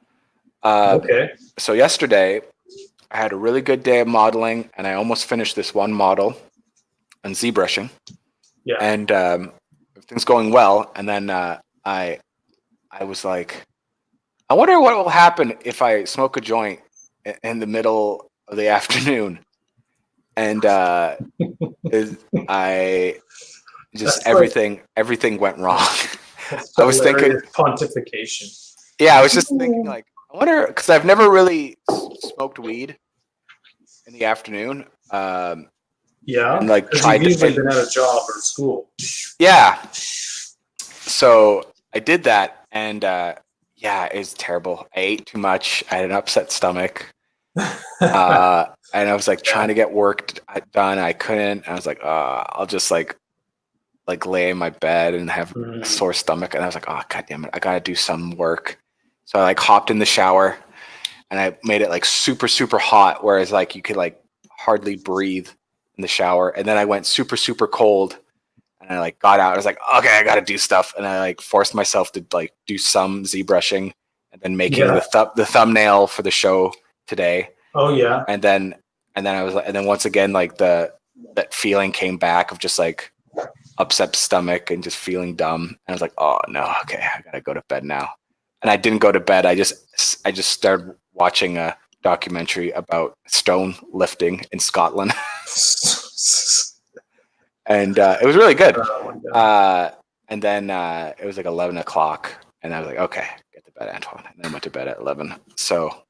Uh, Okay. so yesterday I had a really good day of modeling, and I almost finished this one model on ZBrushing, Yeah. and everything's going well. And then I was like, I wonder what will happen if I smoke a joint in the middle of the afternoon, and I just That's like everything went wrong. that's I was thinking, hilarious pontification. yeah, I was just thinking like, I wonder because I've never really smoked weed in the afternoon, Yeah, and like because you've tried to, usually and been at a job or school. yeah, so I did that, and yeah, it's terrible. I ate too much. I had an upset stomach, and I was like trying to get work done. I couldn't. I was like, I'll just like lay in my bed and have a Mm, sore stomach. And I was like, oh god damn it, I gotta do some work. So I like hopped in the shower and I made it like super super hot, whereas like you could like hardly breathe in the shower. And then I went super super cold and I like got out. I was like, okay, I gotta do stuff, and I like forced myself to like do some Z brushing and then making yeah. the thumbnail for the show today. Oh yeah. And then I was like, and then once again like that feeling came back of just like upset stomach and just feeling dumb. And I was like, oh no, okay, I gotta go to bed now. And I didn't go to bed. I just started watching a documentary about stone lifting in Scotland, and it was really good. Oh my God. And then it was like 11 o'clock, and I was like, okay, get to bed, Antoine. And then I went to bed at 11. So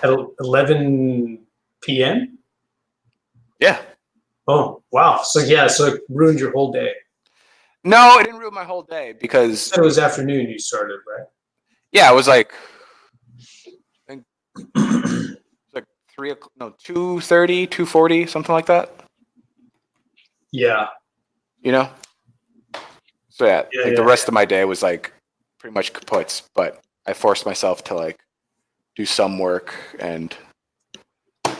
At 11 p.m. yeah, Oh wow. So yeah, so it ruined your whole day. no, it didn't ruin my whole day because It was afternoon you started, yeah, it was like I think it's like 3 o'clock, no, 2:30, 2:40, something like that. Yeah. You know. So yeah, Yeah. like the Yeah. rest of my day was like pretty much kaputs, but I forced myself to like do some work and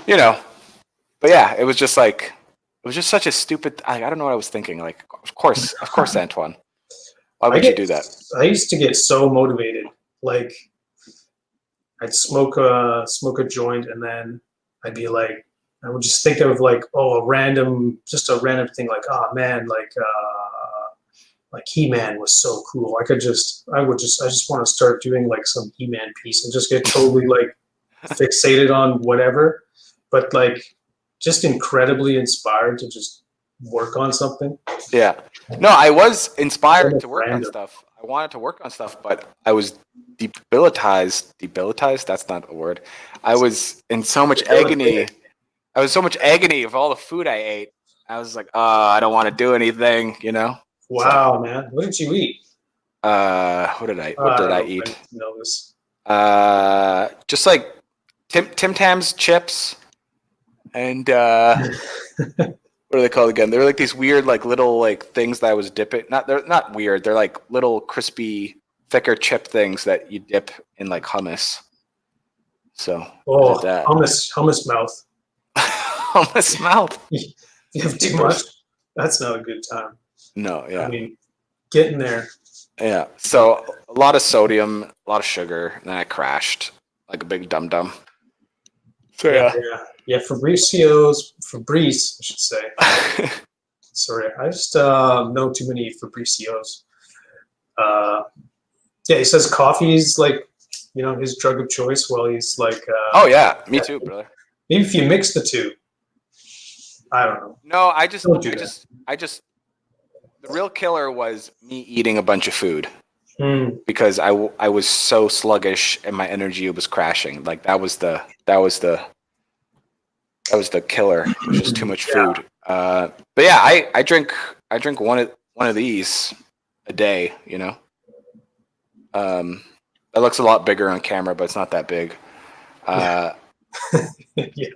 you know, but yeah, it was just like it was just such a stupid. I don't know what I was thinking. Like, of course, Antoine. Why I would you get. do that? I used to get so motivated. Like I'd smoke a joint, and then I'd be like, I would just think of like, oh, just a random thing, like, oh man, like He-Man was so cool. I just want to start doing like some He-Man piece and just get totally like fixated on whatever, but like just incredibly inspired to just work on something. Yeah. No, I was inspired Almost to work on random. stuff. I wanted to work on stuff, but I was debilitized. Debilitized? That's not a word. I was in so much agony. I was so much agony of all the food I ate. I was like, I don't want to do anything, you know? So, Wow, man. What did you eat? what I did don't I know if I eat? need to know this. Just like Tim Tams chips and what are they called again? They're like these weird, like little like things that I was dipping. They're not weird. They're like little crispy, thicker chip things that you dip in like hummus. So I did Oh, that. hummus mouth. Hummus mouth. If you have too much, Jeepers. that's not a good time. No, I yeah, mean, getting there. yeah. So a lot of sodium, a lot of sugar, and then I crashed like a big dum dum. So Yeah, yeah. yeah, yeah. Fabrice, I should say. Sorry, I just know too many Fabricios. Uh, yeah, he says coffee's like, his drug of choice. Well, he's like, Oh yeah, me too, brother. maybe if you mix the two, I don't know. No, Don't do that. I just. The real killer was me eating a bunch of food Mm, because I was so sluggish and my energy was crashing. Like that was the killer. It was just too much yeah, food. But yeah, I drink one of these a day. You know, that looks a lot bigger on camera, but it's not that big. yeah. Yeah.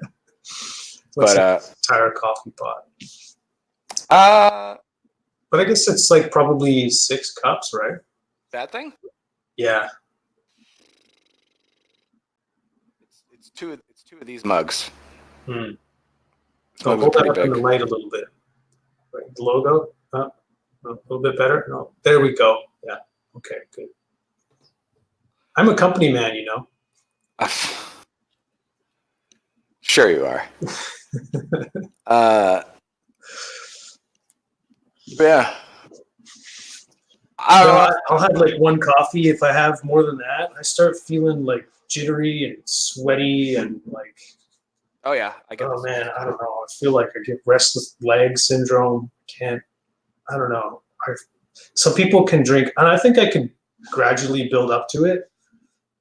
What's But an entire coffee pot? uh, But I guess it's like probably 6 cups, right? that thing. Yeah. It's two of these mugs. Hmm. Oh, Logos are hold that pretty up in big. the light a little bit. Right, the logo. A little bit better. No, there we go. Yeah. Okay. Good. I'm a company man, you know. Sure you are. Yeah. I don't know. I'll have like one coffee. If I have more than that, I start feeling like jittery and sweaty and like, Oh yeah, I get oh this. man, I don't know. I feel like I get restless leg syndrome. Can't. I don't know. Some people can drink, and I think I could gradually build up to it.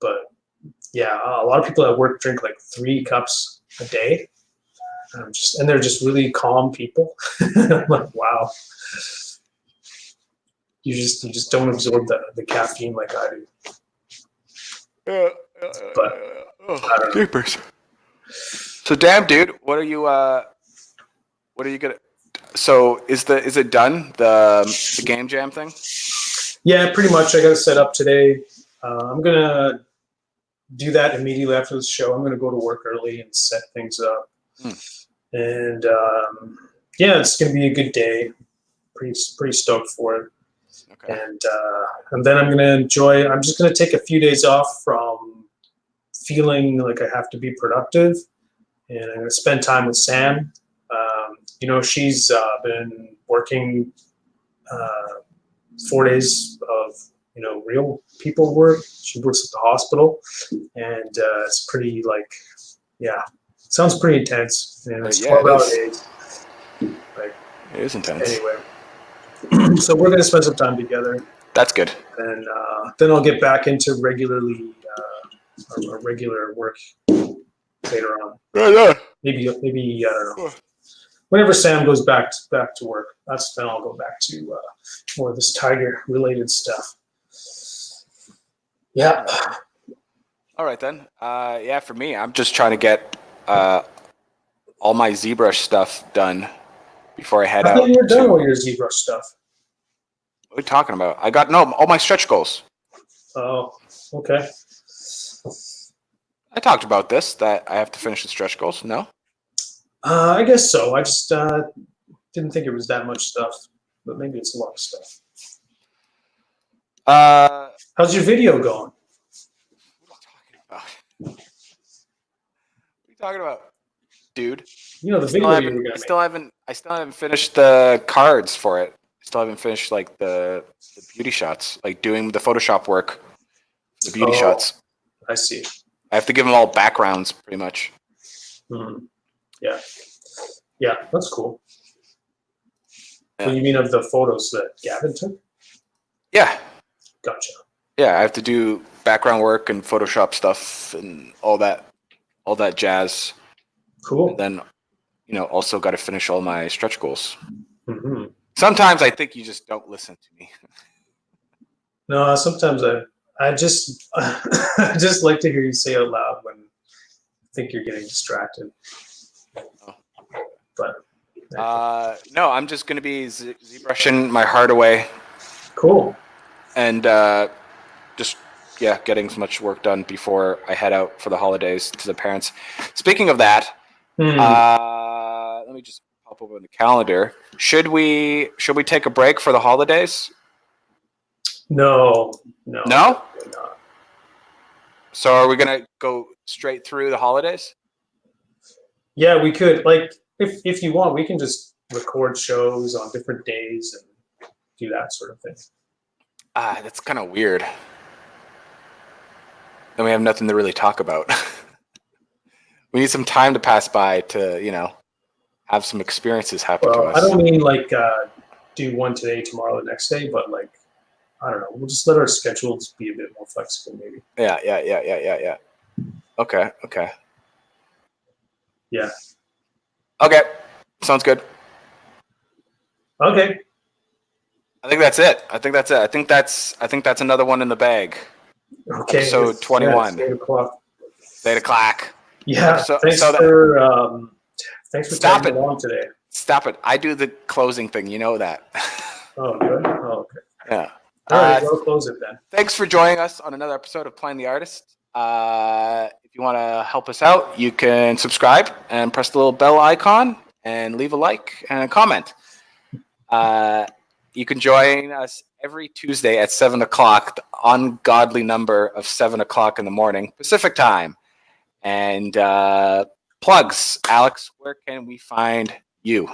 But yeah, a lot of people at work drink like 3 cups a day. And they're just really calm people. I'm like, wow. You just don't absorb the caffeine like I do. But I don't know. Jeepers. So damn, dude, what are you gonna? So is it done the game jam thing? Yeah, pretty much. I got it set up today. I'm gonna do that immediately after the show. I'm gonna go to work early and set things up. And yeah, it's gonna be a good day. Pretty stoked for it. Okay. And then I'm gonna enjoy. I'm just gonna take a few days off from feeling like I have to be productive, and I'm gonna spend time with Sam. She's been working 4 days of real people work. She works at the hospital, and it's pretty sounds pretty intense. And it's 12-hour days. Like, it is intense. Anyway, so we're gonna spend some time together. That's good. And then I'll get back into regular work later on. Yeah. Maybe I don't know. Whenever Sam goes back to work, then I'll go back to more of this tiger related stuff. Yeah. All right then. Yeah, for me, I'm just trying to get all my ZBrush stuff done before I head out. I thought you were done all your ZBrush stuff. What are you talking about? I got all my stretch goals. Oh, okay. I talked about this, that I have to finish the stretch goals. No? I guess so. I just didn't think it was that much stuff, but maybe it's a lot of stuff. How's your video going? What are you talking about, dude? The video you were gonna make. I still haven't finished the cards for it. I still haven't finished like the beauty shots, like doing the Photoshop work, the beauty shots. I see. I have to give them all backgrounds, pretty much. Mm-hmm. Yeah, that's cool. Yeah. So you mean of the photos that Gavin took? Yeah. Gotcha. Yeah, I have to do background work and Photoshop stuff and all that jazz. Cool. And then, also got to finish all my stretch goals. Mm-hmm. Sometimes I think you just don't listen to me. No, sometimes I just I just like to hear you say out loud when I think you're getting distracted. Oh. But no, I'm just gonna be ZBrushing my heart away. Cool. And just getting as much work done before I head out for the holidays to the parents. Speaking of that, let me just pop over the calendar. Should we take a break for the holidays? No. No? Not. So are we gonna go straight through the holidays? Yeah, we could. Like, if you want, we can just record shows on different days and do that sort of thing. That's kind of weird. Then we have nothing to really talk about. We need some time to pass by to, have some experiences happen to us. I don't mean like do one today, tomorrow, the next day, but like, I don't know. We'll just let our schedules be a bit more flexible, maybe. Yeah. Okay. Yeah. Okay. Sounds good. Okay. I think that's it. I think that's another one in the bag. Okay. Episode 21. Yeah, 8 o'clock. 8 o'clock. Yeah. Thanks for tagging along today. Stop it. I do the closing thing. You know that. Oh, good. Oh, okay. Yeah. All right, we'll close it then. Thanks for joining us on another episode of Playing the Artist. If you want to help us out, you can subscribe and press the little bell icon and leave a like and a comment. You can join us every Tuesday at 7 o'clock, the ungodly number of 7 o'clock in the morning, Pacific time. And plugs, Alex, where can we find you?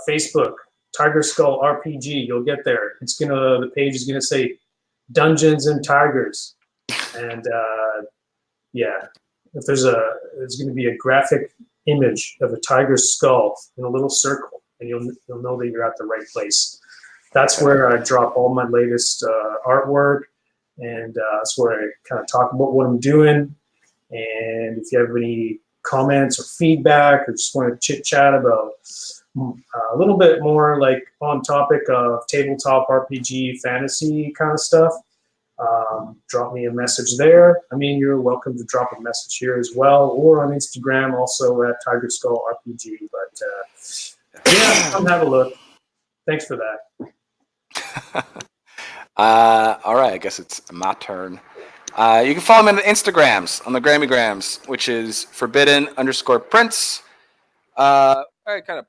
Facebook, Tiger Skull RPG. You'll get there. The page is gonna say Dungeons and Tigers, and if there's gonna be a graphic image of a tiger's skull in a little circle, and you'll know that you're at the right place. That's where I drop all my latest artwork, and that's where I kind of talk about what I'm doing. And if you have any comments or feedback, or just want to chit chat about a little bit more like on topic of tabletop RPG fantasy kind of stuff, drop me a message there. I mean, you're welcome to drop a message here as well, or on Instagram, also at Tiger Skull RPG. But come have a look. Thanks for that. All right, I guess it's my turn. You can follow me on the Instagrams, on the Grammygrams, which is forbidden_prints. I kind of,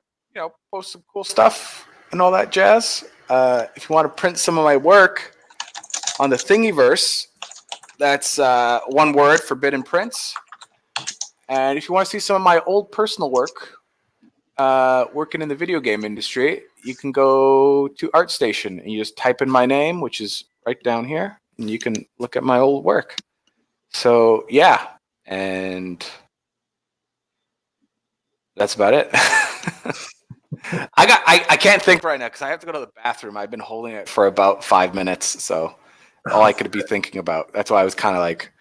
post some cool stuff and all that jazz. If you want to print some of my work on the Thingiverse, that's one word, Forbidden Prints. And if you want to see some of my old personal work, working in the video game industry, you can go to ArtStation and you just type in my name, which is right down here, and you can look at my old work. So yeah, and that's about it. I can't think right now because I have to go to the bathroom. I've been holding it for about 5 minutes, so all I could be thinking about. That's why I was kind of like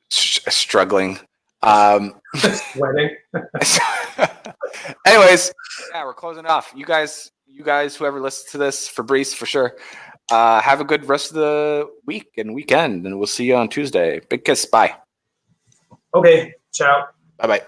struggling. Sweating. Anyways, yeah, we're closing off. You guys, whoever listens to this, Fabrice for sure. Have a good rest of the week and weekend, and we'll see you on Tuesday. Big kiss. Bye. Okay. Ciao. Bye-bye.